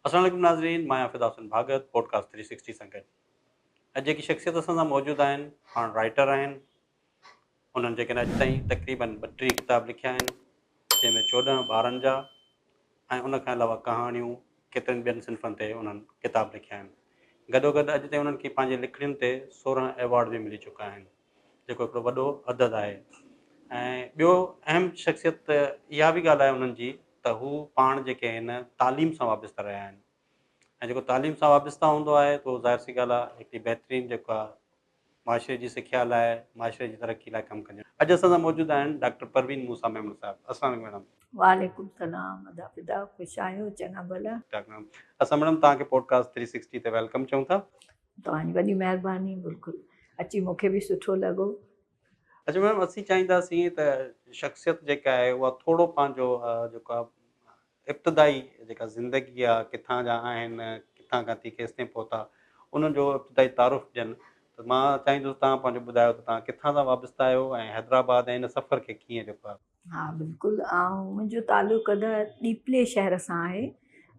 अस्सलाम वालेकुम नाज़रीन, मां हाफ़िज़ हसन भागत पॉडकास्ट 360 सां गॾु। अॼु जेकी शख़्सियत असां सां मौजूदु आहिनि, पाण राइटर आहिनि। उन्हनि जेके अॼु ताईं तक़रीबन 32 किताब लिखिया आहिनि, जंहिंमें 14 ॿारनि जा ऐं उन खां अलावा कहाणियूं केतिरनि ॿियनि सिन्फ़नि ते उन्हनि किताब लिखिया आहिनि। गॾोगॾु अॼु ताईं उन्हनि खे पंहिंजे लिखणियुनि ते 16 एवॉर्ड बि मिली चुका आहिनि, जेको हिकिड़ो वॾो अददु आहे। ऐं ॿियो अहम शख़्सियत इहा बि ॻाल्हि आहे उन्हनि जी त हू पाण जेके आहिनि तालीम सां वाबस्ता रहिया आहिनि। ऐं जेको तालीम सां वाबस्ता हूंदो आहे त ज़ाहिर सी ॻाल्हि आहे हिकिड़ी बहितरीनु जेको आहे माशरे जी सिख्या लाइ, माशरे जी तरक़ी लाइ कमु कंदियूं। अॼु असां सां मौजूदु आहिनि डॉक्टर परवीन मूसा मेमन साहिबु। अस्सलाम वालेकुम मैडम। वालेकुम सलाम, अदा ख़ुशि आहियो, चङा भला। असां मैडम तव्हांखे पॉडकास्ट 360 ते वेलकम चऊं था। तव्हांजी वॾी महिरबानी, बिल्कुलु अची मूंखे बि सुठो लॻो। अच्छा मैडम, असीं चाहींदासीं त शख़्सियत जेका आहे उहा थोरो पंहिंजो जेको आहे इब्तिदाई जेका ज़िंदगी आहे, किथां जा आहिनि, किथां खां थी केसि ताईं पहुता, उन्हनि जो इब्तिदाई तारुफ़ ॾियनि। त मां चाहींदुसि तव्हां पंहिंजो ॿुधायो त तव्हां किथां सां वाबस्ता आहियो ऐं हैदराबाद ऐं इन सफ़र खे कीअं जेको आहे। हा बिल्कुलु, मुंहिंजो तालुक़ु डीपले शहर सां आहे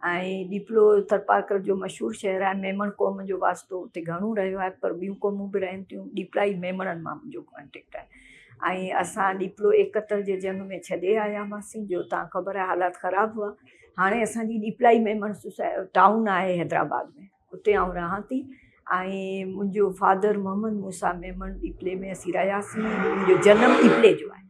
ऐं डीपलो थरपारकर जो मशहूरु शहर आहे। मेमण क़ौम जो वास्तो उते घणो रहियो आहे, पर ॿियूं क़ौमूं बि रहनि थियूं। डीपलाई मेमणनि मां मुंहिंजो कॉन्टेक्ट आहे ऐं असां डीपलो 71 जे जंग में छॾे आया हुआसीं, जो तव्हां ख़बर आहे हालात ख़राबु हुआ। हाणे असांजी डीपलाई मेमण टाउन आहे हैदराबाद में, उते आउं रहां थी। ऐं मुंहिंजो फादर मोहम्मद मूसा मेमण डीपले में असीं रहियासीं। मुंहिंजो जनमु डीपले जो आहे।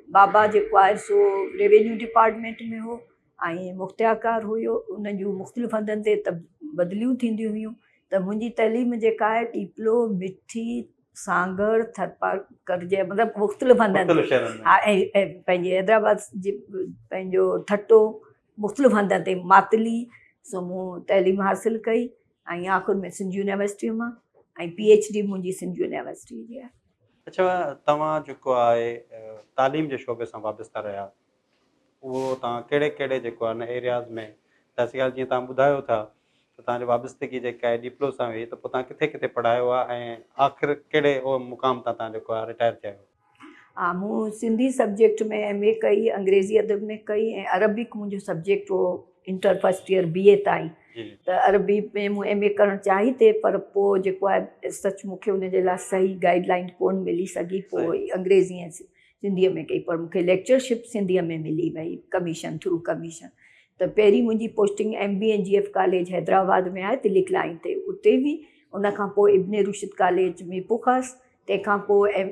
बाबा जेको आहे सो रेवेन्यू डिपार्टमेंट में हो ऐं मुख़्तियारकार हुयो। उन जूं मुख़्तलिफ़ हंधनि ते बदिलियूं थींदियूं हुयूं। त मुंहिंजी तइलीम जेका आहे डीपलो, मिठी, सांगर, थरपारकर जे मतिलबु मुख़्तलिफ़ हंधनि ते, हा, ऐं पंहिंजे हैदराबाद जे पंहिंजो ठट्टो मुख़्तलिफ़ हंधनि ते मातली सो मूं तइलीम हासिलु कई ऐं आख़िर में सिंध यूनिवर्सिटी मां ऐं PhD मुंहिंजी सिंध यूनिवर्सिटी जी आहे। अच्छा, तव्हां जेको आहे तालीम जे शोबे सां वाबस्ता रहिया, उहो तव्हां कहिड़े कहिड़े जेको आहे न एरियाज़ में, त असीं ॻाल्हि जीअं तव्हां ॿुधायो था त तव्हांजी वाबस्तगी जेका आहे डीपलो सां हुई, त पोइ तव्हां किथे किथे पढ़ायो आहे ऐं आख़िर कहिड़े उहो मुक़ाम तां तव्हां जेको आहे रिटायर थिया आहियो। हा, मूं सिंधी सब्जेक्ट में MA कई, अंग्रेज़ी अदब में कई ऐं अरबिक मुंहिंजो सब्जेक्ट हो इंटर फर्स्ट ईयर BA ताईं। त अरबी में मूं MA करणु चाही थे, पर पोइ जेको आहे सच मूंखे उन जे लाइ सही गाइडलाइन कोन मिली सघी। पोइ अंग्रेज़ी ऐं सिंधीअ में कई, पर मूंखे लेक्चरशिप सिंधीअ में मिली वई कमीशन थ्रू कमीशन। त पहिरीं मुंहिंजी posting MB and GF college Hyderabad में आहे, तिलिक लाइन ते, उते बि। उन खां पोइ इब्ने रुशिद कॉलेज में पुखास, तंहिंखां पोइ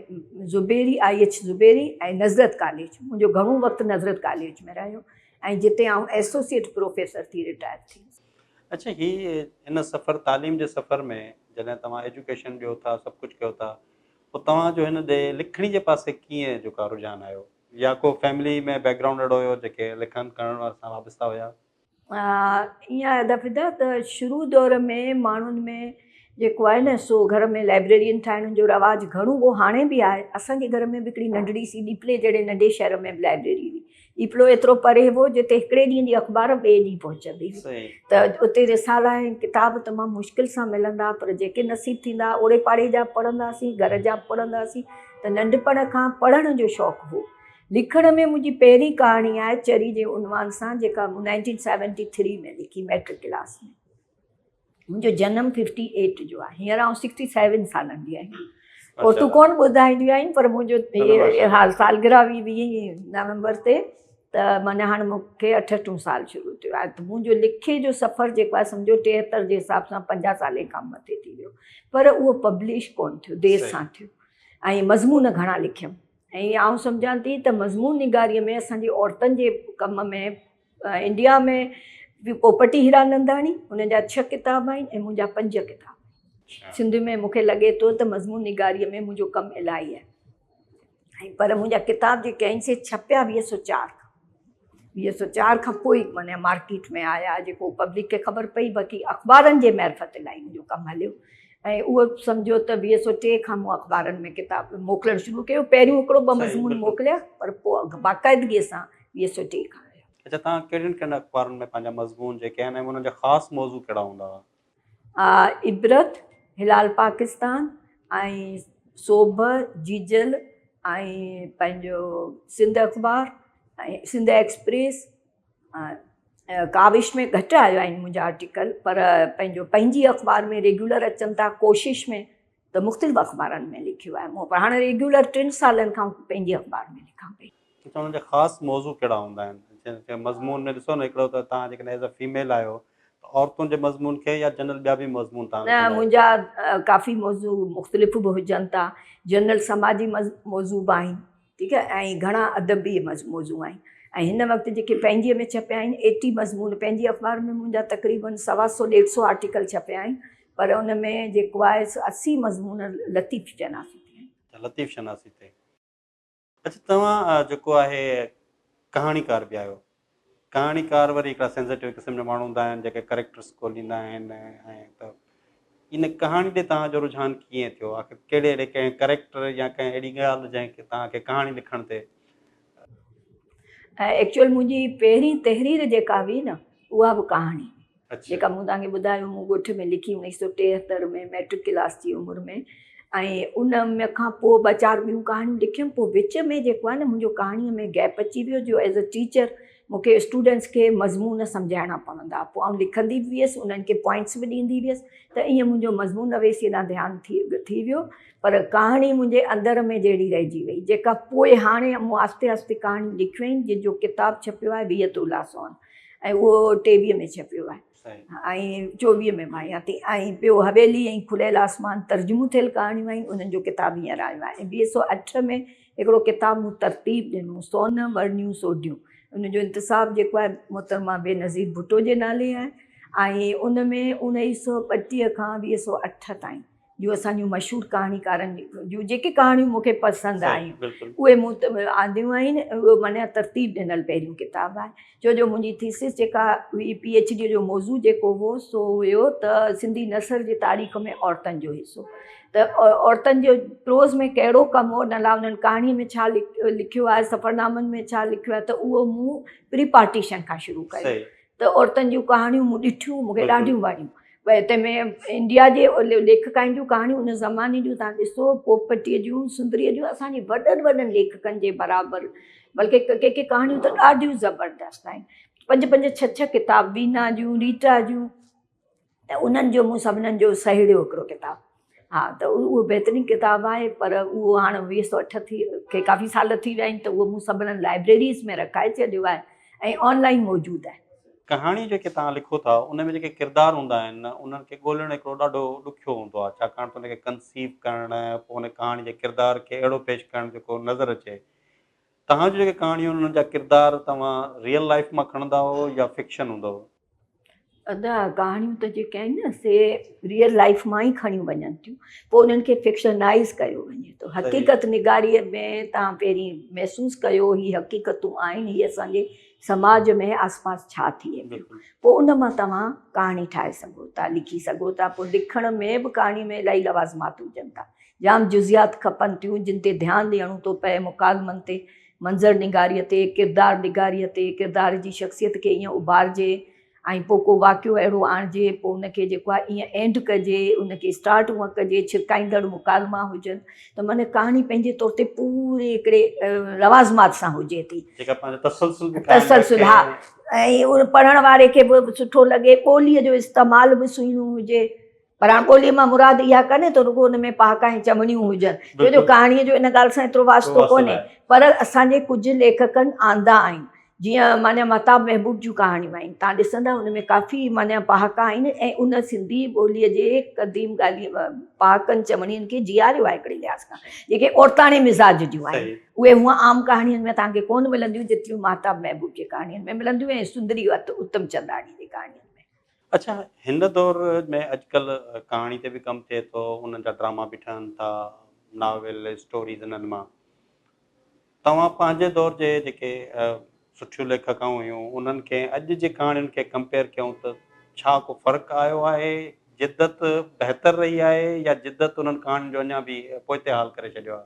ज़ुबेरी IH ज़ुबेरी ऐं नज़रत कॉलेज। मुंहिंजो घणो वक़्तु नज़रत कॉलेज में रहियो ऐं जिते आउं एसोसिएट प्रोफेसर थी रिटायर थी। अच्छा, हीअ इन सफ़र तालीम जे सफ़र में जॾहिं तव्हां एजुकेशन ॾियो था, सभु कुझु कयो था, पोइ तव्हांजो हिन ॾे लिखणी जे पासे कीअं जेको आहे रुझान आयो, या को फैमिली में बैकग्राउंड अहिड़ो हुयो जेके लिखनि करण सां वाबस्ता हुया? ईअं दफ़िदा त शुरू दौर में माण्हुनि में जेको आहे न सो घर में लाइब्रेरियन ठाहिण जो रवाजु घणो हो, हाणे बि आहे। असांजे घर में बि हिकिड़ी नंढड़ी सी डीपले जहिड़े नंढे शहर में लाइब्रेरी हुई। डीपलो एतिरो परे हो जिते हिकिड़े ॾींहं जी अख़बार ॿिए ॾींहुं पहुचंदी हुई। त उते रिसाला ऐं किताब तमामु मुश्किल सां मिलंदा, पर जेके नसीब थींदा ओड़े पाड़े जा पढ़ंदासीं, घर जा पढ़ंदासीं। त नंढपण खां पढ़ण जो शौक़ु हो। लिखण में मुंहिंजी पहिरीं कहाणी आहे चरी जे उनवान सां, जेका 1973 में लिखी, मैट्रिक क्लास में। मुंहिंजो जनमु 58 जो आहे, हींअर आउं 67 सालनि जी आहियां। और तूं कोन ॿुधाईंदियूं आहिनि, पर मुंहिंजो हा सालगिरह हुई 20 नवंबर ते, त माना हाणे मूंखे 38 साल शुरू थियो आहे। त मुंहिंजो लिखे जो सफ़र जेको आहे सम्झो 73 जे हिसाब सां 50 साले खां मथे थी वियो, पर उहो पब्लिश कोन थियो, देरि सां थियो। ऐं मज़मून घणा लिखियमि ऐं आउं सम्झां थी त मज़मून निगारीअ में असांजी औरतुनि जे कम में इंडिया में पोपटी हीरानंदाणी, उन जा 6 किताब आहिनि ऐं मुंहिंजा 5 किताब। सिंध में मूंखे लॻे थो त मज़मून निगारीअ में मुंहिंजो कमु इलाही आहे। ऐं पर मुंहिंजा किताब जेके आहिनि से छपिया 2004 खां पोइ माना मार्केट में आया, जेको पब्लिक खे ख़बर पई। बाक़ी अख़बारनि जे मार्फत इलाही मुंहिंजो कमु हलियो ऐं उहो सम्झो त 2003 खां मूं अख़बारनि में किताब मोकिलणु शुरू कयो। पहिरियों हिकिड़ो 2 मज़मून मोकिलिया, पर पोइ बाक़ाइदगीअ सां 2003 खां। अच्छा, तव्हां कहिड़ियुनि कहिड़ियुनि अख़बारुनि में पंहिंजा मज़मून जेके आहिनि उन्हनि जा ख़ासि मौज़ू कहिड़ा हूंदा हुआ? इबरत, हिलाल पाकिस्तान ऐं सोभ, जीजल ऐं पंहिंजो सिंध अख़बार ऐं सिंध एक्सप्रेस, काविश में घटि आया आहिनि मुंहिंजा आर्टिकल, पर पंहिंजी अख़बार में रेगुलर अचनि था, कोशिश में त मुख़्तलिफ़ अख़बारनि में लिखियो आहे मूं, पर हाणे रेगुलर 3 सालनि खां पंहिंजी अख़बार में लिखां पई। अच्छा, हुनजा ख़ासि मौज़ू कहिड़ा हूंदा आहिनि? जीअं मज़मून में ॾिसो न, हिकिड़ो त तव्हां जेकॾहिं एज़ अ फीमेल आहियो त औरतुनि जे मज़मून खे या जनरल ॿिया बि मज़मून तव्हां न, लिखंदा आहियो? मुंहिंजा काफ़ी मौज़ू मुख़्तलिफ़ बि हुजनि था, जनरल समाजी मौज़ू बि आहिनि, ठीकु आहे, ऐं घणा अदबी मौज़ू आहिनि। ऐं हिन वक़्तु जेके पंहिंजीअ में छपिया आहिनि 80 मज़मून, पंहिंजी अख़बार में मुंहिंजा तक़रीबन 125-150 आर्टिकल छपिया आहिनि, पर उन में जेको आहे 80 मज़मून लतीफ़ शनासी ते आहिनि। लतीफ़ शनासी ते। अच्छा, तव्हां जेको आहे कहाणीकार बि आहियो। कहाणीकार वरी हिकिड़ा सेंसिटिव क़िस्म जा माण्हू हूंदा आहिनि जेके करेक्टर्स ॻोल्हींदा आहिनि, ऐं त इन कहाणी ॾे तव्हांजो रुझान कीअं थियो? आख़िर कहिड़े अहिड़े कंहिं करेक्टर या कंहिं अहिड़ी ॻाल्हि जंहिंखे तव्हांखे कहाणी लिखण ते? ऐं एक्चुअल मुंहिंजी पहिरीं तहरीर जेका हुई न, उहा बि कहाणी, अच्छा, जेका मूं तव्हांखे ॿुधायो, मूं ॻोठ में लिखी 1973 में मैट्रिक क्लास जी उमिरि में। ऐं उन में खां पोइ 2-4 ॿियूं कहाणियूं लिखियमि। पोइ विच में जेको आहे न, मुंहिंजो कहाणीअ में गैप अची वियो, जो एज़ अ टीचर मूंखे स्टूडेंट्स खे मज़मून सम्झाइणा पवंदा, पोइ आउं लिखंदी बि हुअसि, उन्हनि खे पॉइंट्स बि ॾींदी हुअसि, त ईअं मुंहिंजो मज़मून नवेसी ॾांहुं ध्यानु थी वियो। पर कहाणी मुंहिंजे अंदर में जहिड़ी रहिजी वई, जेका पोइ हाणे मूं आस्ते आस्ते कहाणियूं लिखियूं आहिनि, जंहिंजो किताबु छपियो आहे 20 तोला सोन, ऐं उहो 23 में छपियो आहे, ऐं 24 में मां आहियां थी। ऐं ॿियो हवेली ऐं खुलियल आसमान तर्जुमो थियल कहाणियूं आहिनि, उन्हनि जो किताबु हींअर आयो आहे। ऐं 2008 में हिकिड़ो किताबु मूं तरतीब ॾिनो, सोन वरनियूं सोढियूं, उनजो इंतिसाबु जेको आहे मोहतरमा बेनज़ीर भुट्टो जे नाले आहे। ऐं उन में 1932 खां 2008 ताईं जो असांजूं मशहूरु कहाणीकारनि जूं जेके कहाणियूं मूंखे पसंदि आयूं उहे मूं आंदियूं आहिनि। उहो माना तरतीब ॾिनल पहिरियों किताबु आहे, छो जो मुंहिंजी थीसिस जेका हुई PhD जो मौज़ू जेको हो सो हुयो त सिंधी नसर जी तारीख़ में औरतुनि जो हिसो, त औरतुनि जो प्रोज़ में कहिड़ो कमु हो, न ला उन्हनि कहाणीअ में छा लिखियो आहे, सफ़रनामनि में छा लिखियो आहे, त उहो मूं प्री पार्टीशन खां शुरू कयो। त औरतुनि जूं कहाणियूं मूं ॾिठियूं, मूंखे ॾाढियूं वणियूं। भई तंहिंमें इंडिया जे लेखकनि जूं कहाणियूं उन ज़माने जूं तव्हां ॾिसो, पोपटीअ जूं, सुंदरीअ जूं, असांजे वॾनि वॾनि लेखकनि जे बराबरि, बल्कि के कहाणियूं त ॾाढियूं ज़बरदस्त आहिनि। 5-5, 6-6 किताब, वीना जूं, रीटा जूं, त उन्हनि जो मूं सभिनीनि जो सहेड़ियो हिकिड़ो किताबु। हा, त उहो बहितरीनु किताबु आहे, पर उहो हाणे 2008 खे काफ़ी साल थी विया आहिनि, त उहो मूं सभिनीनि लाइब्रेरीज़ में रखाए छॾियो आहे ऐं ऑनलाइन मौजूदु आहे। कहाणी जेके तव्हां लिखो था उन में जेके किरदार हूंदा आहिनि उन्हनि खे ॻोल्हणु हिकिड़ो ॾाढो ॾुखियो हूंदो आहे, छाकाणि त उनखे कंसीव करणु, पोइ उन कहाणी जे किरदार खे अहिड़ो पेश करणु जेको नज़र अचे। तव्हांजूं जेके कहाणियूं उन्हनि जा किरदार तव्हां रियल लाइफ मां खणंदा हो या फिक्शन हूंदो हो? कहाणियूं त जेके आहिनि न से रियल लाइफ मां ई खणियूं वञनि थियूं, पोइ उन्हनि खे फिक्शनाइज़ कयो वञे थो। हक़ीक़त निगारीअ में तव्हां पहिरीं महसूसु कयो ही हक़ीक़तूं आहिनि, हीअ असांजे समाज में आसपास छा थिए पियो, पोइ उन मां तव्हां कहाणी ठाहे सघो था, लिखी सघो था। पोइ लिखण में बि कहाणी में इलाही लवाज़मात हुजनि था, जाम जुज़ियात खपनि थियूं, जिन ते ध्यानु ॾियणो थो पए, मुकालमनि ते, मंज़र निगारीअ ते, किरदार निगारीअ ते, किरदार जी शख़्सियत खे ईअं उभारजे, ऐं पोइ को वाक़ियो अहिड़ो आणिजे, पोइ उनखे जेको आहे ईअं एंड कजे, उनखे स्टार्ट हूअं कजे, छिकाईंदड़ मुकालमा हुजनि, त माना कहाणी पंहिंजे तौर ते पूरे हिकिड़े लवाज़मात सां हुजे थी, तसलसुल। हा, ऐं उन पढ़ण वारे खे बि सुठो लॻे, ॿोलीअ जो इस्तेमालु बि सुहिणो हुजे। पर हाणे ॿोलीअ मां मुराद इहा कोन्हे त रुॻो हुन में पहाका ऐं चमड़ियूं हुजनि, छो जो कहाणीअ जो इन ॻाल्हि सां एतिरो वास्तो कोन्हे। पर असांजे कुझु लेखकनि आंदा आहिनि, जीअं माना महताब महबूब जूं कहाणियूं आहिनि, तव्हां ॾिसंदा हुन में काफ़ी माना पहाका आहिनि, ऐं उन सिंधी ॿोलीअ जे क़दीम ॻाल्हि पहाकनि चमड़ियुनि खे जीआरियो आहे हिकिड़े लिहाज़ खां, जेके औरताणे मिज़ाज जूं आहिनि। उहे हूअं आम कहाणियुनि में तव्हांखे कोन मिलंदियूं जेतिरियूं महताब महबूब जे कहाणियुनि में मिलंदियूं, ऐं सुंदरी उत्तम चंदाणी जी कहाणियुनि में। अच्छा, हिन दौर में अॼुकल्ह कहाणी ते बि कमु थिए थो, उन्हनि जा ड्रामा बि ठहनि था, नावेल स्टोरीज़ इन्हनि मां। तव्हां पंहिंजे दौर जे जेके सुठियूं लेखकाऊं हुयूं उन्हनि खे अॼु जे कहाणियुनि खे कंपेयर कयूं त छा को फ़र्क़ु आयो आहे? जिदत बहितर रही आहे या जिदत उन्हनि कहाणियुनि जो अञा बि पोइते हाल करे छॾियो आहे?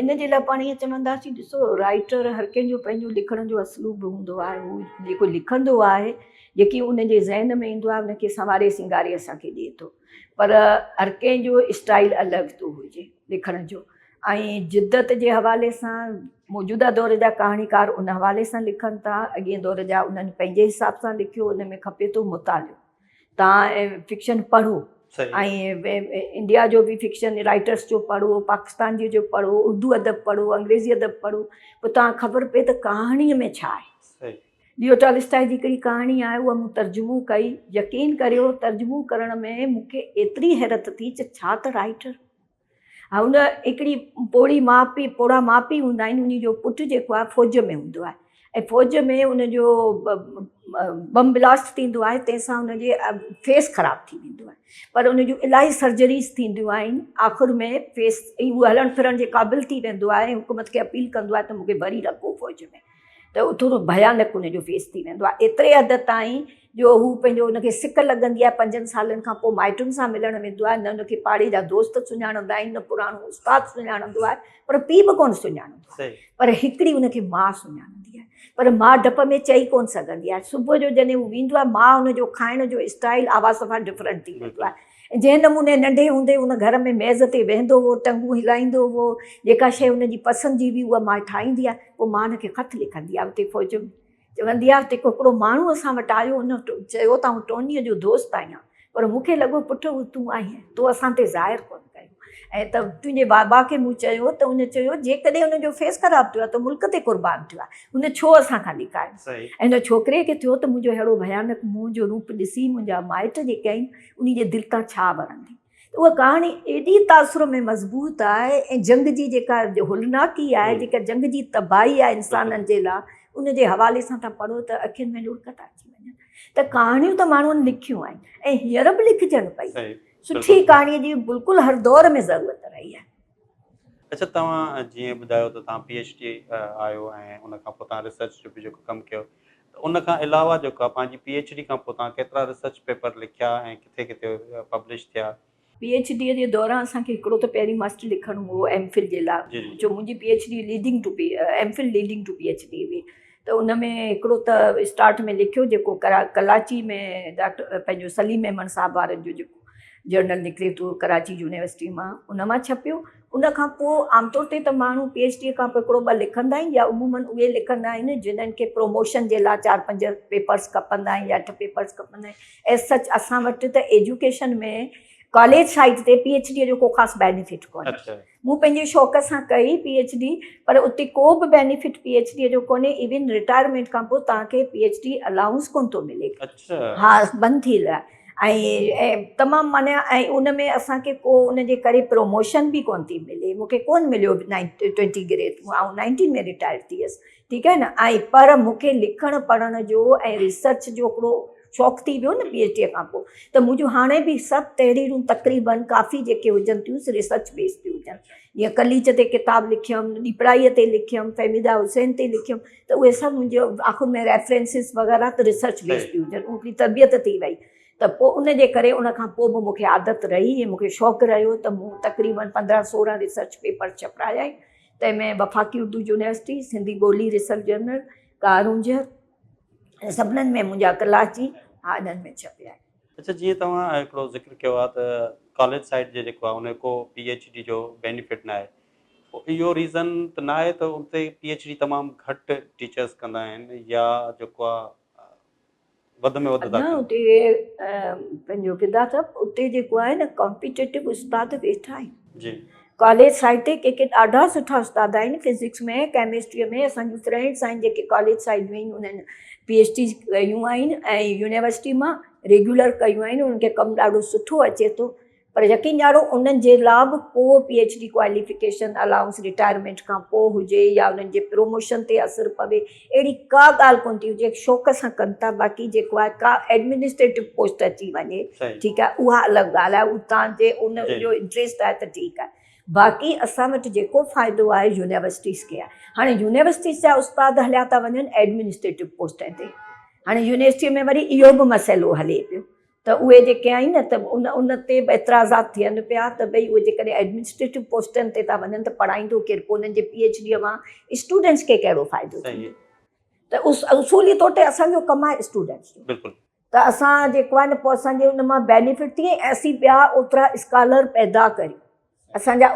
इन जे लाइ पाण ईअं चवंदासीं, ॾिसो, राइटर हर कंहिंजो पंहिंजो लिखण जो असलूब हूंदो आहे, हू जेको लिखंदो आहे, जेकी उनजे ज़हन में ईंदो आहे उनखे संवारे सिंगारे असांखे ॾिए थो, पर हर कंहिंजो स्टाइल अलॻि थो हुजे लिखण जो। ऐं जिद्दत जे हवाले सां मौजूदा दौर जा कहाणीकार उन हवाले सां लिखनि था, अॻे दौर जा उन्हनि पंहिंजे हिसाब सां लिखियो, उन में खपे थो मुतालियो। तव्हां फिक्शन पढ़ो ऐं इंडिया जो बि फिक्शन राइटर्स जो पढ़ो, पाकिस्तान जी जो पढ़ो, उर्दू अदब पढ़ो, अंग्रेज़ी अदब पढ़ो, पोइ तव्हां ख़बर पए त कहाणीअ में छा आहे। लियो टॉलस्टॉय जी हिकिड़ी कहाणी आहे, उहा मूं तर्जुमो कई। यकीन करियो तर्जुमो करण में मूंखे एतिरी हैरत थी छा त राइटर। हा, हुन हिकिड़ी पोड़ा माउ पीउ हूंदा आहिनि, उन जो पुटु जेको आहे फ़ौज में हूंदो आहे ऐं फ़ौज में उनजो बम ब्लास्ट थींदो आहे, तंहिंसां हुनजे फेस ख़राबु थी वेंदो आहे, पर उनजूं इलाही सर्जरीज़ थींदियूं आहिनि। आख़िर में फेस उहो हलण फिरण जे क़ाबिल थी वेंदो आहे। हुकूमत खे अपील कंदो आहे त मूंखे भरी रखो फ़ौज में, त थोरो भयानक उनजो फेस थी वेंदो आहे। एतिरे हद ताईं जो हू पंहिंजो उनखे सिक लॻंदी आहे, 5 सालनि खां पोइ माइटुनि सां मिलणु वेंदो आहे, न उनखे पाड़े जा दोस्त सुञाणंदा आहिनि, न पुराणो उस्तादु सुञाणंदो आहे, पर पीउ बि कोन सुञाणंदो आहे, पर हिकिड़ी उनखे माउ सुञाणंदी आहे। पर माउ डप में चई कोन सघंदी आहे। सुबुह जो जॾहिं हू वेंदो आहे, माउ हुनजो खाइण जो स्टाइल आवाज़ सफ़ा डिफरेंट थी वेंदो आहे। जंहिं नमूने नंढे हूंदे हुन घर में मेज़ ते वेहंदो हो, टंगूं हिलाईंदो हो, जेका शइ हुनजी पसंदि जी हुई उहा माउ ठाहींदी आहे। पोइ माउ हुनखे ख़त लिखंदी आहे उते फ़ौज में, चवंदी आहे त हिकिड़ो माण्हू असां वटि आयो, हुन चयो त आउं टोनीअ जो दोस्त आहियां, पर मूंखे लॻो पुटु तूं आहीं, तूं असां ते ज़ाहिर कोन कयो। ऐं त तुंहिंजे बाबा खे मूं चयो त उन चयो जेकॾहिं हुनजो फेस ख़राबु थियो आहे त मुल्क ते क़ुर्बान थियो आहे, हुन छो असांखां लिकायो। ऐं हिन छोकिरे खे थियो त मुंहिंजो अहिड़ो भयानक मुंहं जो रूप ॾिसी मुंहिंजा माइट जेके आहिनि उन जे दिलि तां छा वरंदी। उहा कहाणी एॾी तासुर में मज़बूत आहे ऐं जंग जी जेका हुलनाकी आहे, जेका जंग जी तबाही आहे इंसाननि जे लाइ, उन जे हवाले सां तव्हां पढ़ो त अखियुनि में लुड़क था अची वञनि। त कहाणियूं त माण्हुनि लिखियूं आहिनि ऐं हींअर बि लिखजनि पई। सुठी कहाणीअ जी बिल्कुलु हर दौर में ज़रूरत रही आहे। अच्छा, तव्हां जीअं ॿुधायो त तव्हां PhD आयो ऐं उन खां पोइ तव्हां रिसर्च जो बि जेको कमु कयो, त उन खां अलावा जेको आहे पंहिंजी PhD खां पोइ तव्हां केतिरा रिसर्च पेपर लिखिया ऐं किथे किथे पब्लिश थिया? PhD जे दौरान असांखे हिकिड़ो त पहिरीं मस्ट लिखणो हो MPhil जे लाइ, जो मुंहिंजी PhD leading to MPhil leading to PhD हुई। त उन में हिकिड़ो त स्टार्ट में लिखियो जेको कराची में डॉक्टर पंहिंजो सलीम अहमद साहब वारनि जो जेको जर्नल निकिरे थो कराची यूनिवर्सिटी मां, उन मां छपियो। उन खां पोइ आमतौर ते त माण्हू PhD खां पोइ हिकिड़ो ॿ लिखंदा आहिनि, या उमूमन उहे लिखंदा आहिनि जिन्हनि खे प्रोमोशन जे लाइ 4-5 पेपर्स खपंदा आहिनि या 8 पेपर्स खपंदा आहिनि। एज सच असां वटि त एजुकेशन में कॉलेज साइड ते PhD जो को ख़ासि बेनिफिट कोन्हे। मूं पंहिंजे शौक़ सां कई PhD, पर उते को बि बेनिफिट PhD जो कोन्हे। इवन रिटायरमेंट खां पोइ तव्हांखे PhD अलाउंस कोन थो मिले। हा, बंदि थी वियो आहे। ऐं तमामु माना ऐं उन में असांखे को उन जे करे प्रमोशन बि कोन थी मिले। मूंखे कोन मिलियो 20 ग्रेड, ऐं 19 में रिटायर थी वियसि, ठीकु आहे न। ऐं पर मूंखे लिखणु पढ़ण जो ऐं रिसर्च जो हिकिड़ो शौक़ु थी वियो न PhD खां पोइ, त मुंहिंजूं हाणे बि सभु तहरीरूं तक़रीबन काफ़ी जेके हुजनि थियूं रिसर्च बेस ते हुजनि। जीअं कलीच ते किताबु लिखियमि, ॾीपड़ाईअ ते लिखियमि, फ़हमीदा हुसैन ते लिखियमि, त उहे सभु मुंहिंजो आख़िर में रेफरेंसिस वग़ैरह त रिसर्च बेस ते हुजनि। उनजी तरबियत थी वई, त पोइ उन जे करे उन खां पोइ बि मूंखे आदत रही ऐं मूंखे शौक़ु रहियो त मूं तक़रीबन 15-16 रिसर्च पेपर छपाया आहिनि। तंहिंमें वफ़ाक़ी उर्दू यूनिवर्सिटी, सिंधी ॿोली रिसर्च जर्नल, कारूंज, सभिनीनि में मुंहिंजा कराची इन्हनि में छपिया आहिनि। अच्छा, जीअं तव्हां हिकिड़ो ज़िक्र कयो आहे त कॉलेज साइड जे जेको आहे उन को PhD जो बेनिफिट न आहे, पोइ इहो रीज़न त न आहे त उते PhD तमामु घटि टीचर्स कंदा आहिनि, या जेको आहे वध में वधि न उते पंहिंजो फिदा अथव। उते जेको आहे न कॉम्पिटेटिव उस्ताद वेठा आहिनि जी। कॉलेज साइड ते के ॾाढा सुठा उस्ताद आहिनि, फिज़िक्स में, केमिस्ट्रीअ में। असांजूं फ्रेंड्स आहिनि जेके कॉलेज साइड में आहिनि, उन्हनि PhD कयूं आहिनि ऐं यूनिवर्सिटी मां रेगुलर कयूं आहिनि। उन्हनि खे कमु ॾाढो सुठो अचे थो, पर यकीन ॼाणो उन्हनि जे लाइ बि को PhD क्वालिफिकेशन अलाउंस रिटायरमेंट खां पोइ हुजे या उन्हनि जे प्रमोशन ते असरु पवे, अहिड़ी का ॻाल्हि कोन थी हुजे। शौक़ सां कनि था। बाक़ी जेको आहे का एडमिनिस्ट्रेटिव पोस्ट अची वञे, ठीकु आहे, उहा अलॻि ॻाल्हि आहे, उहो तव्हांजे उन जो इंट्रस्ट आहे त ठीकु आहे। बाक़ी असां वटि जेको फ़ाइदो आहे यूनिवर्सिटीज़ खे आहे। हाणे यूनिवर्सिटीज़ जा उस्ताद हलिया था वञनि एडमिनिस्ट्रेटिव पोस्टनि ते। हाणे यूनिवर्सिटीअ में वरी इहो बि मसइलो हले पियो त उहे जेके आहिनि न, त उन ते बि एतिराज़ात थियनि पिया त भई उहे जेकॾहिं एडमिनिस्ट्रेटिव पोस्टनि ते था वञनि त पढ़ाईंदो केरु, पोइ उन्हनि जे PhD मां स्टूडेंट्स खे कहिड़ो फ़ाइदो थींदो। त उसूली तौर ते असांजो कमु आहे स्टूडेंट्स जो, त असां जेको आहे न पोइ असांजे उन मां बेनिफिट थिए ऐं असीं ॿिया ओतिरा स्कॉलर पैदा करियूं। असांजा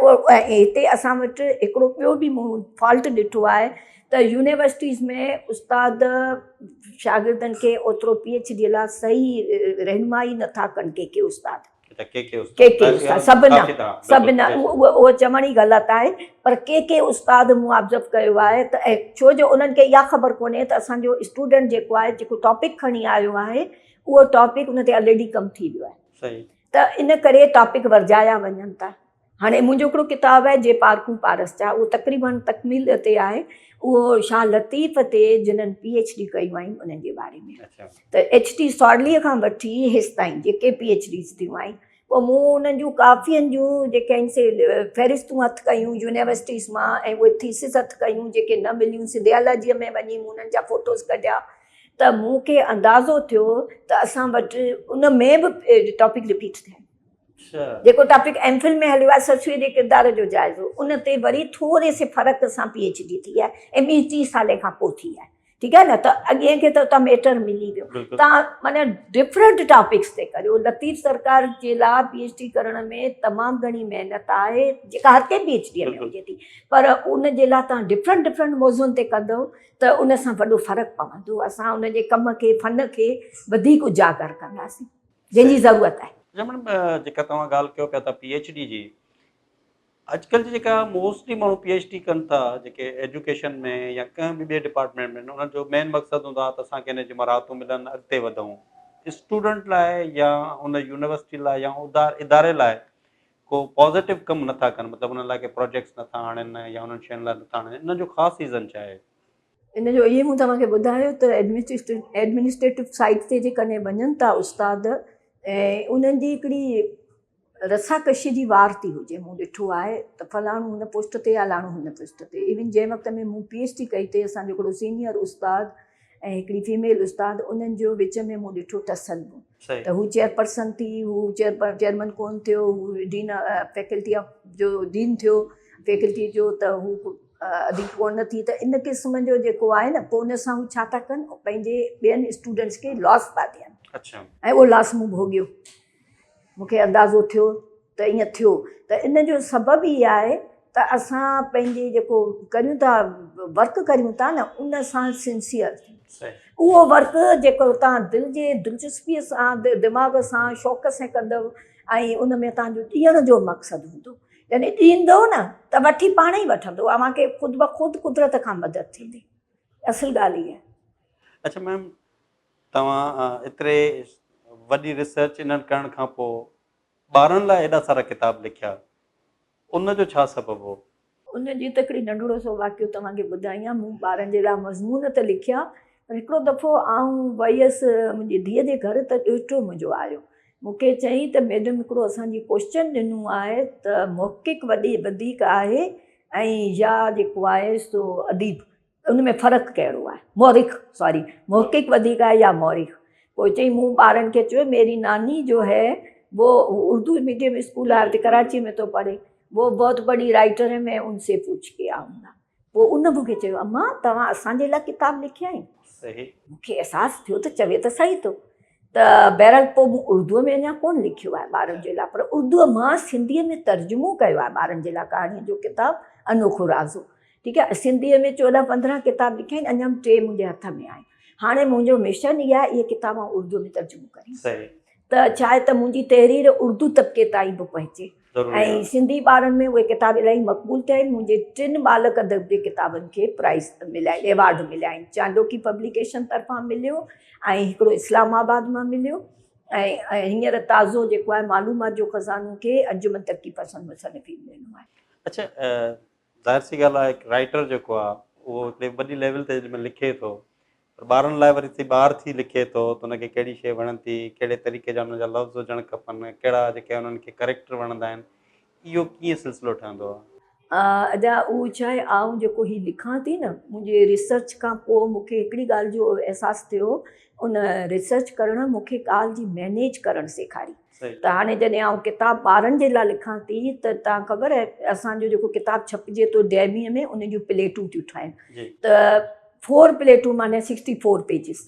हिते असां वटि हिकिड़ो ॿियो बि मूं फॉल्ट ॾिठो आहे त यूनिवर्सिटीज़ में उस्ताद शागिर्दनि खे ओतिरो PhD लाइ सही रहनुमाई नथा कनि के उस्ताद के उस्ताद सभु न उहो चवण ई ग़लति आहे पर के उस्ताद मूं ऑब्ज़र्व कयो आहे त छो जो उन्हनि खे इहा ख़बर कोन्हे त असांजो स्टूडेंट जेको आहे जेको टॉपिक खणी आयो आहे उहो टॉपिक उन ते ऑलरेडी कमु थी वियो आहे त इन करे टॉपिक वरजाया वञनि था। हाणे मुंहिंजो हिकिड़ो किताबु आहे जे पार्कूं पारस जा, उहो तक़रीबन तकमील ते आहे, उहो शाह लतीफ़ ते जिन्हनि PhD कयूं आहिनि उन्हनि जे बारे में। त HT सॉडलीअ खां वठी हेसि ताईं जेके PhDs थियूं आहिनि पोइ मूं उन्हनि जूं काफ़ियुनि जूं जेके आहिनि से फ़हिरिस्तूं हथु कयूं यूनिवर्सिटीज़ मां ऐं उहे थीसिस हथु कयूं जेके न मिलियूं सिंधियोलॉजीअ में वञी मूं उन्हनि जा फ़ोटोज़ कढिया त मूंखे अंदाज़ो थियो त असां वटि उन में बि टॉपिक रिपीट थिया आहिनि। जेको टॉपिक MPhil में हलियो आहे ससुए जे किरदार जो जाइज़ो उन ते वरी थोरे से फ़र्क़ु सां PhD थी आहे ऐं 20 साले खां पोइ थी आहे, ठीकु आहे न। त अॻिए खे त तव्हां मैटर मिली वियो, तव्हां माना डिफरेंट टॉपिक्स ते करियो। लतीफ़ सरकार जे लाइ PhD करण में तमामु घणी महिनत आहे जेका हर कंहिं PhD में हुजे थी, पर उन जे लाइ तव्हां डिफरेंट मौज़ुअनि ते कंदव त उन सां वॾो फ़र्क़ु पवंदो। असां उन जे कम खे फन खे वधीक उजागर कंदासीं जंहिंजी ज़रूरत आहे। मैडम जेका तव्हां ॻाल्हि कयो पिया था PhD जी, अॼुकल्ह जी जेका मोस्टली माण्हू PhD कनि था जेके एजुकेशन में या कंहिं बि ॿिए डिपार्टमेंट में, उन्हनि जो मेन मक़सदु हूंदो आहे त असांखे हिन जी महारतूं मिलनि, अॻिते वधूं। स्टूडेंट लाइ या उन यूनिवर्सिटी लाइ या इदारे लाइ को पॉज़िटिव कमु नथा कनि, मतिलबु उन्हनि लाइ के प्रोजेक्ट्स नथा आणनि या उन्हनि शयुनि लाइ नथा आणनि, इन जो ख़ासि रीज़न छा आहे? इन जो इहे मूं तव्हांखे ॿुधायो त एडमिनिस्ट्रेटिव साइट ते जेकॾहिं वञनि था उस्ताद ऐं उन्हनि जी हिकिड़ी रसाकशी जी वार थी हुजे। मूं ॾिठो आहे त फलाणो हुन पोस्ट ते फलाणो हुन पोस्ट ते। इवन जंहिं वक़्त में मूं PhD कई ते असांजो हिकिड़ो सीनियर उस्ताद ऐं हिकिड़ी फीमेल उस्ताद उन्हनि जो विच में मूं ॾिठो टसलु त हू चेयरपर्सन थी, हू चेयरमैन कोन थियो, हू डीन फैकल्टी ऑफ जो डीन थियो फैकल्टी जो, त हू अधी कोन थी। त इन क़िस्म जो जेको आहे न पोइ उन सां हू छा था कनि, पंहिंजे ॿियनि स्टूडेंट्स खे लॉस था ॾियनि ऐं उहो लॉस मूं भोॻियो। मूंखे अंदाज़ो थियो त ईअं थियो। त इन जो सबबु ई आहे त असां पंहिंजे जेको करियूं था वर्क करियूं था न उन सां सिंसियर उहो वर्क जेको तव्हां दिलि जे दिलचस्पीअ सां दिमाग़ सां शौक़ सां कंदव ऐं उन में तव्हांजो ॾियण जो मक़सदु हूंदो, यानी ॾींदो न त वठी पाण ई वठंदो, अव्हांखे ख़ुदि ब ख़ुदि कुदरत खां मदद थींदी। असुल ॻाल्हि ई आहे। अच्छा मैम, तव्हां एतिरे वॾी रिसर्च इन्हनि करण खां पोइ ॿारनि लाइ एॾा सारा किताब लिखिया, उन जो छा सबबु हो? उन जी त हिकिड़ी नंढिड़ो सो वाक़ियो तव्हांखे ॿुधायां। मूं ॿारनि जे लाइ मज़मून त लिखिया, पर हिकिड़ो दफ़ो आऊं वई हुअसि मुंहिंजी धीअ जे घर त ॾोहिटो मुंहिंजो आयो, मूंखे चयईं त मैडम हिकिड़ो असांजी क्वेश्चन ॾिनो आहे त मौक़िक़ वधीक आहे ऐं या जेको आहे सो अदीब, उन में फ़र्क़ु कहिड़ो आहे? मौक़िक़ वधीक आहे या मौरिख़? पोइ चई मूं ॿारनि खे चयो मेरी नानी जो है वो उर्दू मीडियम स्कूल आहे कराची में तो पढ़े, वो बहुत बड़ी राइटर है, मैं उनसे पूछ के आऊंगा। पोइ उन मूंखे चयो अम्मा तव्हां असांजे लाइ किताब लिखिया आहिनि? सही। मूंखे अहसासु थियो त चवे त सही थो। त बहरहाल पोइ मूं उर्दूअ में अञा कोन लिखियो आहे ॿारनि जे लाइ, पर उर्दूअ मां सिंधीअ में तर्जुमो कयो आहे ॿारनि जे लाइ कहाणीअ जो किताबु अनोखो राज़ो, ठीकु आहे। सिंधीअ में 14-15 किताब लिखिया आहिनि, अञा 3 मुंहिंजे हथ में आहिनि। हाणे मुंहिंजो मिशन इहा आहे इहे किताब उर्दू में तर्जुमो करियां त छा आहे त मुंहिंजी तहरीर उर्दू तबिके ताईं बि पहुचे ऐं सिंधी ॿारनि में उहे किताब इलाही मक़बूल थिया आहिनि। मुंहिंजे 3 बालक अदब जे किताबनि खे प्राइज़ मिलिया आहिनि, एवार्ड मिलिया आहिनि। चांडोकी पब्लिकेशन तरफ़ां मिलियो ऐं हिकिड़ो इस्लामाबाद मां मिलियो ऐं हींअर ताज़ो जेको आहे मालूमात जो ख़ज़ानो खे अंजुमन तरक़ी पसंदि मुसन्निफ़ीन ॾिनो आहे। अच्छा, ज़ाहिर सी ॻाल्हि आहे हिकु राइटर जेको आहे उहो वॾी लेवल ते जंहिंमें लिखे थो, पर ॿारनि लाइ वरी ॿार थी लिखे थो त हुनखे कहिड़ी शइ वणंदी, कहिड़े तरीक़े जा हुनजा लफ़्ज़ हुजणु खपनि, कहिड़ा जेके हुननि खे करेक्टर वणंदा आहिनि, इहो कीअं सिलसिलो ठहंदो आहे? अञा उहो छा आहे, आऊं जेको हीउ लिखां थी न मुंहिंजे रिसर्च खां पोइ मूंखे हिकिड़ी ॻाल्हि जो अहसासु थियो, उन रिसर्च करणु मूंखे ॻाल्हि जी मैनेज करणु सेखारी। त हाणे जॾहिं आउं किताबु ॿारनि जे लाइ लिखां थी त तव्हां ख़बर आहे असांजो जेको किताबु छपिजे थो डेमीअ में उन जूं प्लेटूं थियूं ठाहिनि, त 4 प्लेटूं माने 64 पेजिस,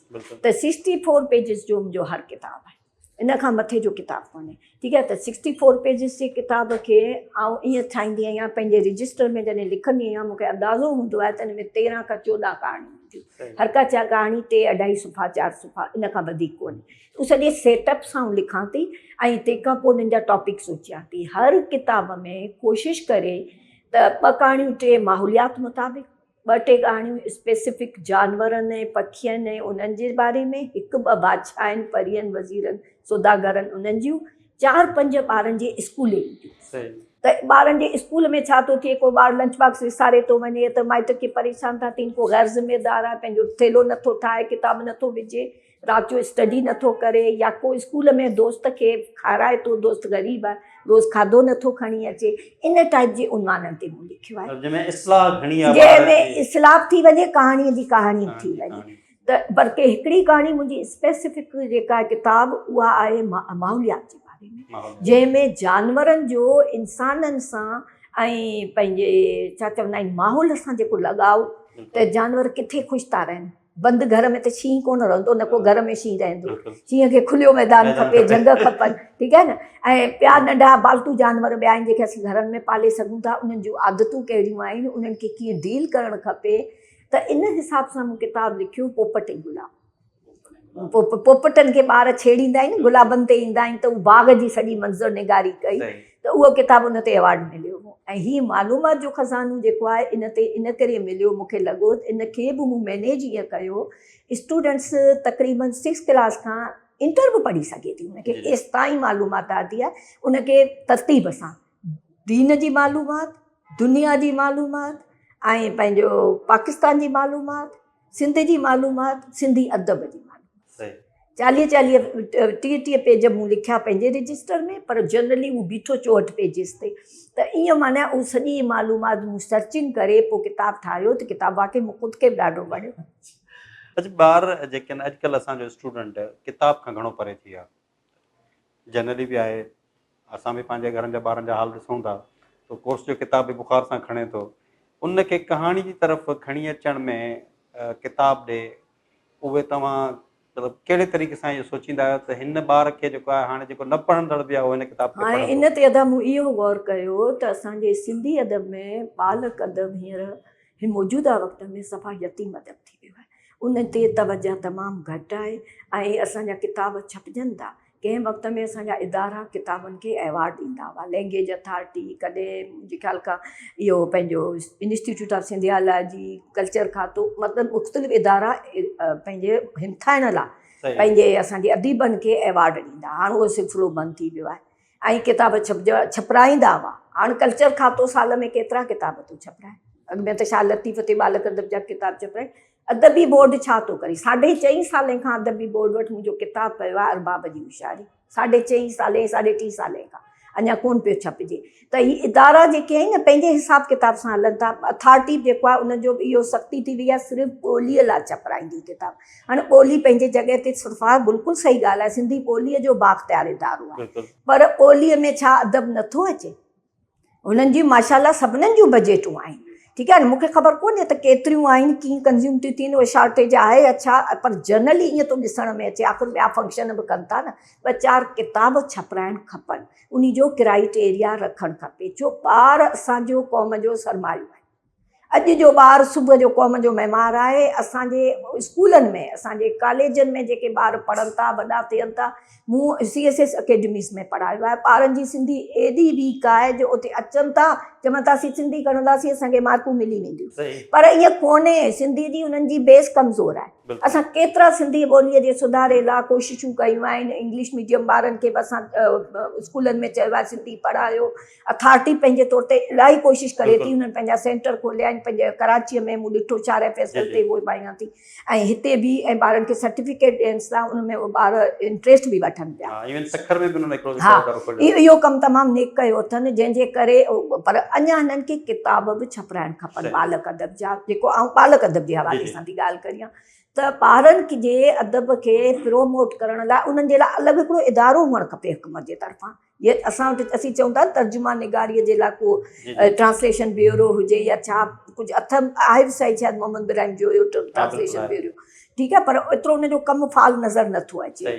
त 64 पेजिस जो मुंहिंजो हर किताबु आहे। इन खां मथे जो किताबु कोन्हे। ठीकु आहे, त 64 पेजिस जे किताब खे आउं ईअं ठाहींदी आहियां, पंहिंजे रजिस्टर में जॾहिं लिखंदी आहियां मूंखे अंदाज़ो हूंदो आहे त हिन में 13 खां 14 कहाणियूं हूंदियूं, हर का कहाणी 2-2.5 सुफ़ा 4 सुफ़ा, इन खां वधीक कोन्हे। उहो सॼे सेटअप सां लिखां थी ऐं तंहिंखां पोइ उन्हनि जा टॉपिक सोचियां थी। हर किताब में कोशिशि करे त 2 कहाणियूं 3 माहौलियात मुताबिक़, 2-3 कहाणियूं स्पेसिफिक जानवरनि ऐं पखियुनि ऐं उन्हनि जे बारे में, 1-2 बादशाह आहिनि, परियनि, वज़ीरनि, सौदागरनि, उन्हनि जूं, 4-5 ॿारनि जे स्कूल जूं। त ॿारनि जे स्कूल में छा थो थिए, को ॿारु लंच बॉक्स विसारे थो वञे त माइट खे परेशान था थियनि, को गैर ज़िम्मेदार आहे, पंहिंजो थेलो नथो ठाहे, किताबु नथो विझे, राति जो स्टडी नथो करे, या को स्कूल में दोस्त खे खाराए थो, दोस्त ग़रीब आहे, रोज़ु खाधो नथो खणी अचे, इन टाइप जे उनवाननि ते मूं लिखियो आहे, जंहिंमें इस्लाह थी वञे, कहाणीअ जी कहाणी थी वञे। त बल्कि हिकिड़ी कहाणी मुंहिंजी स्पेसिफिक जेका किताबु उहा आहे माहौलियात जे बारे में, जंहिंमें जानवरनि जो इंसाननि सां ऐं पंहिंजे छा चवंदा आहिनि माहौल सां जेको लॻाव, त जानवर किथे ख़ुशि था रहनि। बंदि घर में त शींहुं कोन रहंदो, न को घर में शींहुं रहंदो, शींहं खे खुलियो मैदान खपे, जंग खपनि, ठीकु आहे न। ऐं ॿिया नंढा पालतू जानवर ॿिया आहिनि जेके असीं घरनि में पाले सघूं था, उन्हनि जूं आदतूं कहिड़ियूं आहिनि, उन्हनि खे कीअं डील करणु खपे। त इन हिसाब सां मूं किताबु लिखियो पोपट ऐं गुलाब। पोपटनि खे ॿार छेड़ींदा आहिनि, गुलाबनि ते ईंदा आहिनि, त उहा बाग़ जी सॼी मंज़र निगारी कई, त उहो किताबु उन ते अवॉर्ड मिलियो हो। ऐं हीअ मालूमात जो ख़ज़ानो जेको आहे इन ते इन करे मिलियो, मूंखे लॻो इन खे बि मूं मैनेज ईअं कयो, स्टूडेंट्स तक़रीबन 6 क्लास खां इंटर बि पढ़ी सघे थी, उनखे एसि ताईं मालूमात आती आहे, उनखे तरतीब सां दीन जी मालूमात, दुनिया जी मालूमात ऐं पंहिंजो पाकिस्तान जी मालूमात, सिंध जी मालूमात, सिंधी अदब जी मालूमात। 40-30 पेज मूं लिखिया पंहिंजे रजिस्टर में, पर जनरली उहो बीठो 64 पेजिस ते। त ईअं माना उहा सॼी मालूमात मूं सर्चिंग करे पोइ किताबु ठाहियो, त किताबु वाकई मूं ख़ुदि खे बि ॾाढो वणियो। अच्छा, ॿार जेके आहिनि अॼुकल्ह असांजो स्टूडेंट किताब खां घणो परे थी विया, जनरली बि आहे, असां बि पंहिंजे घरनि जा ॿारनि जा हाल ॾिसूं था, त कोर्स जो किताब बि बुख़ार सां खणे थो, उनखे कहाणी जी तरफ़ खणी अचण में किताब ॾे, उहे तव्हां मतिलबु कहिड़े तरीक़े सां इहो सोचींदा आहियो त हिन ॿार खे जेको आहे हाणे जेको न पढ़ंदड़ बि आहे उहो हिन किताब खे हाणे इन ते अदा मूं इहो गौर कयो त असांजे सिंधी अदब में बालक अदब हींअर हिन मौजूदा वक़्त में सफ़ा यतीम अदब थी वियो आहे, उन ते तवजह तमामु घटि आहे ऐं असांजा किताब छपजनि था। कंहिं वक़्त में असांजा इदारा किताबनि खे अवॉर्ड ॾींदा हुआ, लैंग्वेज अथॉरिटी, कॾहिं मुंहिंजे ख़्याल खां इहो पंहिंजो इंस्टीट्यूट ऑफ सिंधियालॉजी, कल्चर खातो, मतिलबु मुख़्तलिफ़ इदारा पंहिंजे हिमथाइण लाइ पंहिंजे असांजे अदीबनि खे अवॉर्ड ॾींदा। हाणे उहो सिलसिलो बंदि थी वियो आहे ऐं किताब छपराईंदा हुआ। हाणे कल्चर खातो साल में केतिरा किताब थो छपराए, अॻु में त शाह लतीफ़ ते बालक अदब जा किताब छपराए। अदबी बोर्ड छा थो करे, 4.5 सालें खां अदबी बोर्ड वटि मुंहिंजो किताबु पियो आहे अरबाब जी होशियारी, 4.5 साले 3.5 साले खां अञा कोन पियो छपिजे। त ही इदारा जेके आहिनि न पंहिंजे हिसाब किताब सां हलनि था। अथॉरिटी जेको आहे उनजो बि इहो सख़्ती थी वई आहे, सिर्फ़ु ॿोलीअ लाइ छपराईंदी किताब। हाणे ॿोली पंहिंजे जॻह ते सिर्फ़ु बिल्कुलु सही ॻाल्हि आहे, सिंधी ॿोलीअ जो बाख़्तियार इदारो आहे, पर ॿोलीअ में छा अदब नथो अचे? हुननि जी माशाल्लाह सभिनीनि जूं बजेटूं आहिनि, ठीकु आहे न, मूंखे ख़बर कोन्हे त केतिरियूं आहिनि, कीअं कंज़्यूम थियूं थियनि, उहे शॉर्टेज आहे अच्छा, पर जनरली ईअं थो ॾिसण में अचे, आख़िर ॿिया फंक्शन बि कनि था न, 2-4 किताब छपराइणु खपनि, उन जो क्राइटेरिया रखणु खपे, छो ॿार असांजो क़ौम जो सरमायो आहे। अॼु जो ॿारु सुबुह जो क़ौम जो महिमार आहे। असांजे स्कूलनि में, असांजे कॉलेजनि में जेके ॿार पढ़नि था, वॾा थियनि था, मूं CSS अकेडमीज़ में पढ़ायो आहे। ॿारनि जी सिंधी एॾी वीक आहे जो उते अचनि था, चवनि था असीं सिंधी खणंदासीं, असांखे मार्कूं मिली वेंदियूं, पर ईअं कोन्हे। सिंधी जी उन्हनि जी बेस कमज़ोर आहे। असां केतिरा सिंधी ॿोलीअ जे सुधारे लाइ कोशिशूं कयूं आहिनि। इंग्लिश मीडियम ॿारनि खे बि असां स्कूलनि में चयो आहे सिंधी पढ़ायो। अथॉरिटी पंहिंजे तौर ते इलाही कोशिशि करे थी, उन्हनि पंहिंजा सेंटर खोलिया आहिनि। पंहिंजे कराचीअ में मूं ॾिठो 4 FSL ते उहे पायां थी, ऐं हिते बि, ऐं ॿारनि खे सर्टिफिकेट ॾियनि था, उन में ॿार इंट्रस्ट बि वठनि पिया। हा, इहो कमु तमामु नेक कयो अथनि, जंहिंजे करे, पर अञा हिननि खे किताब बि छपराइणु खपनि बालक अदब जा, जेको आउं बालक अदब जे हवाले सां थी ॻाल्हि करियां। त ॿारनि जे अदब खे प्रोमोट करण लाइ उन्हनि जे लाइ अलॻि हिकिड़ो इदारो हुअणु खपे हुकूमत जे तरफ़ां। जीअं असां वटि असीं चऊं था तर्जुमा निगारीअ जे लाइ को ट्रांसलेशन ब्यूरो हुजे या छा कुझु आहे बि सही, शायदि मोहम्मद इब्राहिम जो ट्रांसलेशन ब्यूरो, ठीकु आहे, पर एतिरो उनजो कमु फाल नज़र नथो अचे।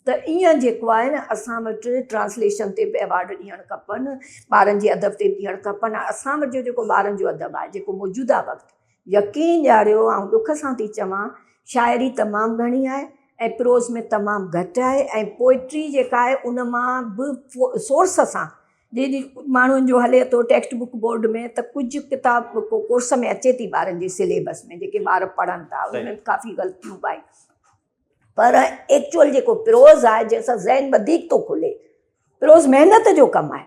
त ईअं जेको आहे न असां वटि ट्रांसलेशन ते बि अवार्ड ॾियणु खपनि, ॿारनि जे अदब ते ॾियणु खपनि। असां वटि जो जेको ॿारनि जो अदब आहे, जेको मौजूदा वक़्तु, यकीन ॾियारियो, ऐं दुख सां थी चवां, शाइरी तमामु घणी आहे ऐं प्रोज़ में तमामु घटि आहे, ऐं पोइट्री जेका आहे उन मां बि सोर्स सां जेॾी माण्हुनि जो हले थो टेक्स्ट बुक बोर्ड में, त कुझु किताब कोर्स में अचे थी ॿारनि जे सिलेबस में, जेके ॿार पढ़नि था उनमें काफ़ी ग़लतियूं बि आहिनि। पर एक्चुअल जेको प्रोज़ आहे, जंहिंसां ज़हन वधीक थो खुले, प्रोज़ महिनत जो कमु आहे,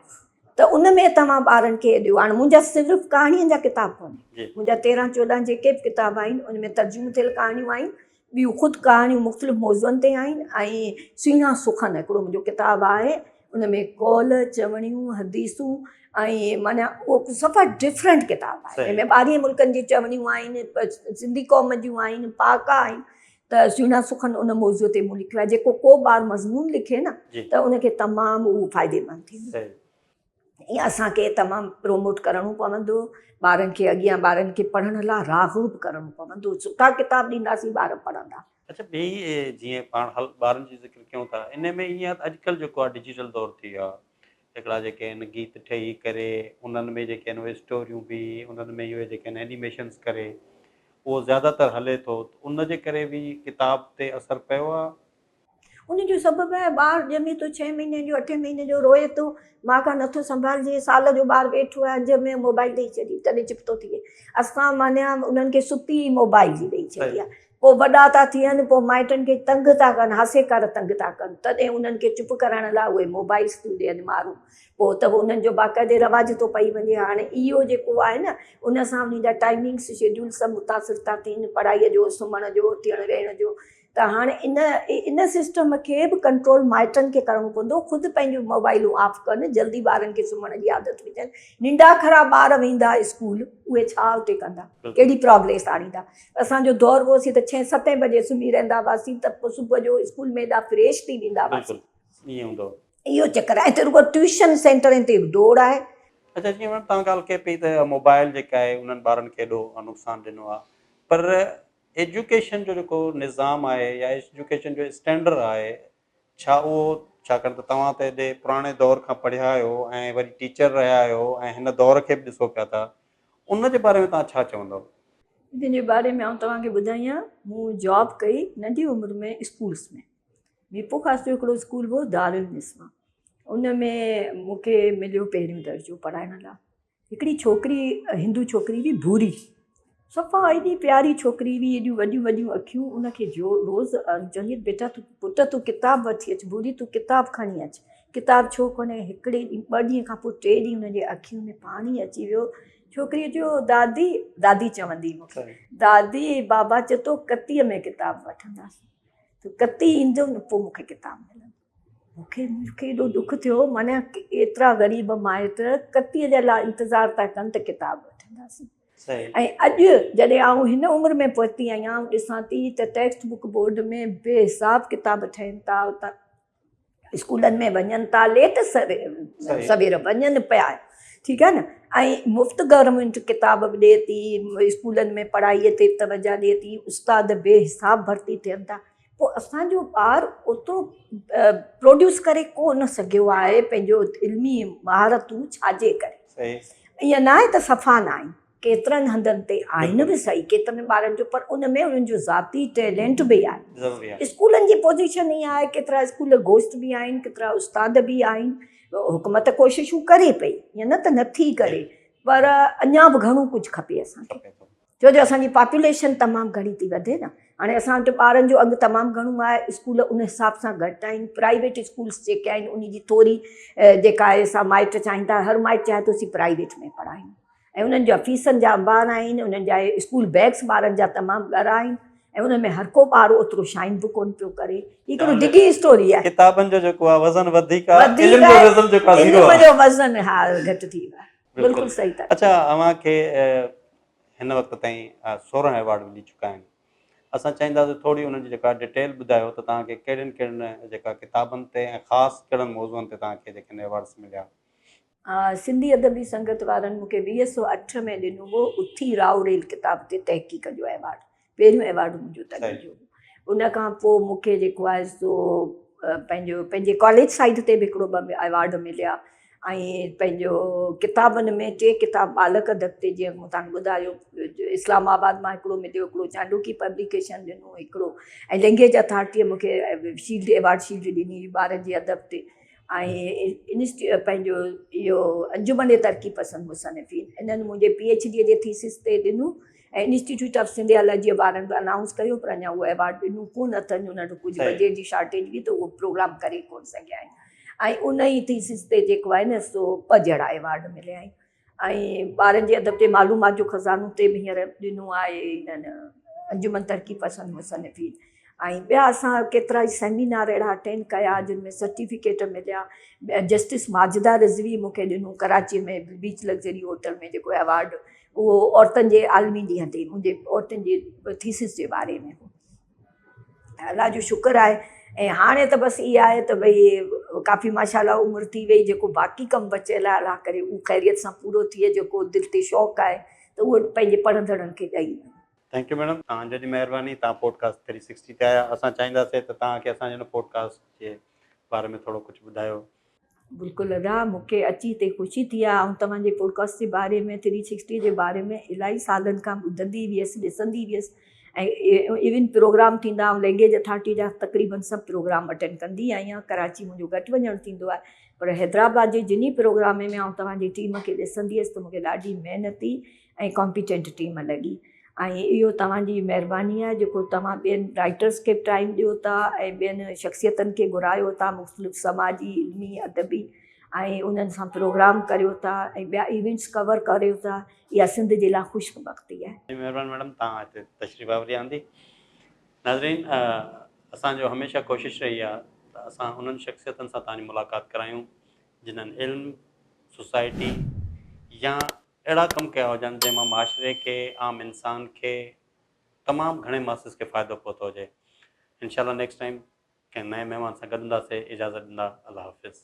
त उन में तव्हां ॿारनि खे ॾियो। हाणे मुंहिंजा सिर्फ़ु कहाणीअ जा किताब कोन्हे, मुंहिंजा 13-14 जेके बि किताब आहिनि उन में तर्जुमो थियल कहाणियूं आहिनि, ॿियूं ख़ुदि कहाणियूं मुख़्तलिफ़ मौज़ुअनि ते आहिनि, ऐं सुहिणा सुखन हिकिड़ो मुंहिंजो किताबु आहे, उन में कौल चवणियूं हदीसूं ऐं माना उहो सफ़ा डिफरेंट किताबु आहे। हिन में 12 मुल्कनि जी चवणियूं आहिनि, सिंधी क़ौम जूं आहिनि, पाका आहिनि, त सुहिणा सुखन उन मौज़ूअ ते मूं लिखियो आहे। जेको को ॿारु मज़मून लिखे न त उनखे तमामु उहो फ़ाइदेमंद थींदो। ईअं असांखे तमामु प्रोमोट करिणो पवंदो, ॿारनि खे अॻियां ॿारनि खे पढ़ण लाइ राग़िब करिणो पवंदो। सुठा किताब ॾींदासीं ॿार पढ़ंदा। अच्छा, ॿी जीअं पाण ॿारनि जी ज़िक्र कयूं था, इन में ईअं अॼुकल्ह जेको आहे डिजिटल दौर थी वियो आहे, हिकिड़ा जेके आहिनि गीत ठही करे उन्हनि में जेके आहिनि उहे स्टोरियूं बि, उन्हनि में इहे जेके आहिनि एनिमेशन्स करे, उहो ज़्यादातर हले थो, उन जे करे बि किताब ते असरु पियो आहे? उनजो सबबु आहे ॿारु ॼमे थो 6 महीने जो 8 महीने जो, रोए थो, मां खां नथो संभालिजे, साल जो ॿारु वेठो आहे, अॼु में मोबाइल ॾेई छॾी, तॾहिं चिप थो थिए। असां माना उन्हनि खे सुती मोबाइल जी ॾेई छॾी आहे, पोइ वॾा था थियनि, पोइ माइटनि खे तंग था कनि, हासे कर तंग था कनि, तॾहिं उन्हनि खे चुप कराइण लाइ उहे मोबाइल्स थियूं ॾियनि माण्हू, पोइ त उन्हनि जो बाक़ाइदे रवाज थो पई वञे। हाणे इहो जेको आहे न, उन सां उन जा टाइमिंग्स शेड्यूल सभु मुतासिर था थियनि, पढ़ाईअ जो, सुम्हण जो, थियण वेहण जो। त हाणे इन सिस्टम खे बि कंट्रोल माइटनि खे करिणो पवंदो, ख़ुदि पंहिंजूं मोबाइलूं ऑफ कनि, जल्दी ॿारनि खे सुम्हण जी आदत विझनि। निंढा ख़राब ॿार वेंदा स्कूल, उहे छा उते कंदा, कहिड़ी प्रोग्रेस आणींदा। असांजो दौर हुओसीं त 6-7 बजे सुम्ही रहंदा हुआसीं, त पोइ सुबुह जो स्कूल में एॾा फ्रेश थी वेंदा हुआसीं। इहो चकर आहे, त रुगो ट्यूशन सेंटरनि ते बि दौड़ आहे। अच्छा, जीअं मैम तव्हां ॻाल्हि कई पई त मोबाइल जेका आहे उन्हनि ॿारनि खे एॾो नुक़सानु ॾिनो आहे, पर एजुकेशन जो जेको निज़ाम आहे या एजुकेशन जो स्टैंडर्ड आहे, छा उहो, छाकाणि त तव्हां त हेॾे पुराणे दौर खां पढ़िया आहियो ऐं वरी टीचर रहिया आहियो ऐं हिन दौर खे बि ॾिसो पिया था, उन जे बारे में तव्हां छा चवंदव? इन जे बारे में आउं तव्हांखे ॿुधायां, मूं जॉब कई नंढी उमिरि में स्कूल्स में। मीपो ख़ासि जो हिकिड़ो स्कूल हुओ दारुल निस्वा, उन में मूंखे मिलियो पहिरियों दर्जो पढ़ाइण लाइ। हिकिड़ी छोकिरी, हिंदू छोकिरी हुई, भूरी, सफ़ा एॾी प्यारी छोकिरी हुई, एॾियूं वॾियूं वॾियूं अखियूं। उनखे जो रोज़ु चवंदी, बेटा तूं पुट तूं किताब वठी अचु, भूरी तूं किताब खणी अचु। किताब छो कोन्हे, हिकिड़े ॾींहुं 2 ॾींहं खां पोइ 3 ॾींहं हुनजे अखियुनि में पाणी अची वियो। छोकिरीअ जो दादी, दादी चवंदी मूंखे, दादी बाबा चए थो कतीअ में किताब वठंदासीं, त कती ईंदो न पोइ मूंखे किताब मिलंदी। मूंखे एॾो दुख थियो, माना एतिरा ग़रीब माइट कतीअ जे लाइ इंतज़ारु था कनि त किताब वठंदासीं। ऐं अॼु जॾहिं आउं हिन उमिरि में पहुती आहियां, ॾिसां थी त टेक्स्ट बुक बोर्ड में बेहिसाब किताब ठहनि था, स्कूलनि में वञनि था, लेट सवेर वञनि पिया, ठीकु आहे न, ऐं मुफ़्त गवर्नमेंट किताब बि ॾिए थी, स्कूलनि में पढ़ाईअ ते तवजा ॾिए थी, उस्ताद बेहिसाब भर्ती थियनि था। पोइ असांजो ॿारु ओतिरो प्रोड्यूस करे कोन सघियो आहे पंहिंजो इल्मी महारतूं, छाजे करे। ईअं न आहे त सफ़ा न आहिनि, केतिरनि हंधनि ते आहिनि बि सही, केतिरनि ॿारनि जो, पर उन में उन्हनि जो ज़ाती टैलेंट बि आहे। स्कूलनि जी पोजीशन ईअं आहे, केतिरा स्कूल गोश्त बि आहिनि, केतिरा उस्ताद बि आहिनि, हुकूमत कोशिशूं करे पई, ईअं न त नथी करे, पर अञा बि घणो कुझु खपे असांखे, छो जो असांजी पॉपुलेशन तमामु घणी थी वधे न। हाणे असां वटि ॿारनि जो अघु तमामु घणो आहे, स्कूल उन हिसाब सां घटि आहिनि, प्राइवेट स्कूल्स जेके आहिनि उन जी थोरी जेका आहे सा माइट चाहींदा, हर माइट चाहे थो असीं प्राइवेट में पढ़ायूं, ऐं उन्हनि जा फीसनि जा अंबार आहिनि, उन्हनि जा स्कूल बैग्स ॿारनि जा तमामु ॻरा आहिनि, ऐं उन में हर को ॿारु ओतिरो शाइन बि कोन पियो करे। हिकिड़ो डिघी स्टोरी आहे, किताबनि जो जेको आहे वज़न वधीक आहे, इल्म जो वज़न हा घटि थी वियो आहे, बिल्कुलु सही था। अच्छा, अव्हांखे हिन वक़्त ताईं 16 अवॉर्ड मिली चुका आहिनि, असां चाहींदासीं थोरी उन्हनि जी जेका डिटेल ॿुधायो त तव्हांखे कहिड़ियुनि कहिड़ियुनि जेका किताबनि ते ऐं ख़ासि कहिड़नि मौज़ुअनि ते तव्हांखे जेके अवॉर्ड्स मिलिया? सिंधी अदबी संगत वारनि मूंखे 2008 में ॾिनो हुओ उथी राव रेल किताब ते तहक़ीक़ जो अवॉर्ड, पहिरियों अवॉर्ड मुंहिंजो तॾहिं जो। उन खां पोइ मूंखे जेको आहे सो पंहिंजे कॉलेज साइड ते बि हिकिड़ो ॿ अवार्ड मिलिया ऐं पंहिंजो किताबनि में 3 किताब बालक अदब ते जीअं मूं तव्हांखे ॿुधायो इस्लामाबाद मां हिकिड़ो मिलियो, हिकिड़ो चांडूकी पब्लिकेशन ॾिनो हिकिड़ो, ऐं लैंग्वेज अथॉरिटीअ मूंखे शील्ड अवार्ड शील्ड ॾिनी ॿारनि जे अदब ते, ऐं पंहिंजो इहो अंजुमन तरक़ी पसंदि मुसनिफ़ीन इन्हनि मुंहिंजे PhD जे थीसिस ते ॾिनो, ऐं इंस्टीट्यूट ऑफ सिंधिया जीअं ॿारनि अनाउंस कयो पर अञा उहो अवार्ड ॾिनो कोन अथनि, उन्हनि कुझु बजेट जी शॉर्टेज हुई त उहो प्रोग्राम करे कोन सघिया आहिनि। ऐं उन ई थीसिस ते जेको आहे न सो 2 जहिड़ा अवार्ड मिलिया आहिनि। ऐं ॿारनि जे अदब ते मालूमात जो ख़ज़ानो ते बि हींअर ॾिनो आहे इन्हनि अंजुमन तरक़ी पसंदि मुसनिफ़ीन, ऐं ॿिया असां केतिरा ई सेमिनार अहिड़ा अटेंड कया जिन में सर्टिफिकेट मिलिया। जस्टिस माजिदा रिज़वी मूंखे ॾिनो कराची में बीच लग्ज़री होटल में जेको अवार्ड, उहो औरतुनि जे आलमी ॾींहं ते मुंहिंजे औरतुनि जे थीसिस जे बारे में हो। अलाह जो शुक्र आहे। ऐं हाणे त बसि इहा आहे त भई काफ़ी माशाल्लाह उमिरि थी वई, जेको बाक़ी कमु बचियल आहे अलाह करे उहो ख़ैरियत सां पूरो थिए, जेको दिलि ते शौक़ु आहे त उहो पंहिंजे पढ़ंदड़नि खे ॾेई। थैंक यू मैडम, तव्हांजी महिरबानी। तव्हां पॉडकास्ट 360 ते आया। असां चाहींदासीं त तव्हांखे असांजे हिन पॉडकास्ट जे बारे में थोरो कुझु ॿुधायो। बिल्कुलु अदा, मूंखे अची हिते ख़ुशी थी आहे। ऐं तव्हांजे पॉडकास्ट जे बारे में 360 जे बारे में इलाही सालनि खां ॿुधंदी हुअसि, ॾिसंदी हुअसि, ऐं इवन प्रोग्राम थींदा ऐं लैंग्वेज अथॉरिटी जा तक़रीबन सभु प्रोग्राम अटेंड कंदी आहियां। कराची मुंहिंजो घटि वञणु थींदो आहे, पर हैदराबाद जे जिनी प्रोग्राम में आउं तव्हांजी टीम खे ॾिसंदी हुअसि त मूंखे ॾाढी महिनती ऐं कॉम्पिटेंट टीम लॻी। ऐं इहो तव्हांजी महिरबानी आहे जेको तव्हां ॿियनि राइटर्स खे टाइम ॾियो था ऐं ॿियनि शख़्सियतनि खे घुरायो था, मुख़्तलिफ़ समाजी इल्मी अदबी, ऐं उन्हनि सां प्रोग्राम करियो था ऐं ॿिया इवेंट्स कवर करियो था। इहा सिंध जे लाइ ख़ुशबख़्ती आहे। महिरबानी मैडम, तव्हां हिते तशरीफ़ आवरी आंदी। नाज़रीन, असांजो हमेशह कोशिशि रही आहे त असां उन्हनि शख़्सियतनि सां तव्हांजी मुलाक़ात करायूं जिन्हनि इल्मु, सोसाइटी या अहिड़ा कमु कया हुजनि जंहिंमां माशरे खे, आम इंसान खे, तमामु घणे मासिस खे फ़ाइदो पहुतो हुजे। इंशाल्लाह नेक्स्ट टाइम कंहिं नए महिमान सां गॾंदासीं। इजाज़त ॾींदा। अल्लाह हाफ़िज़।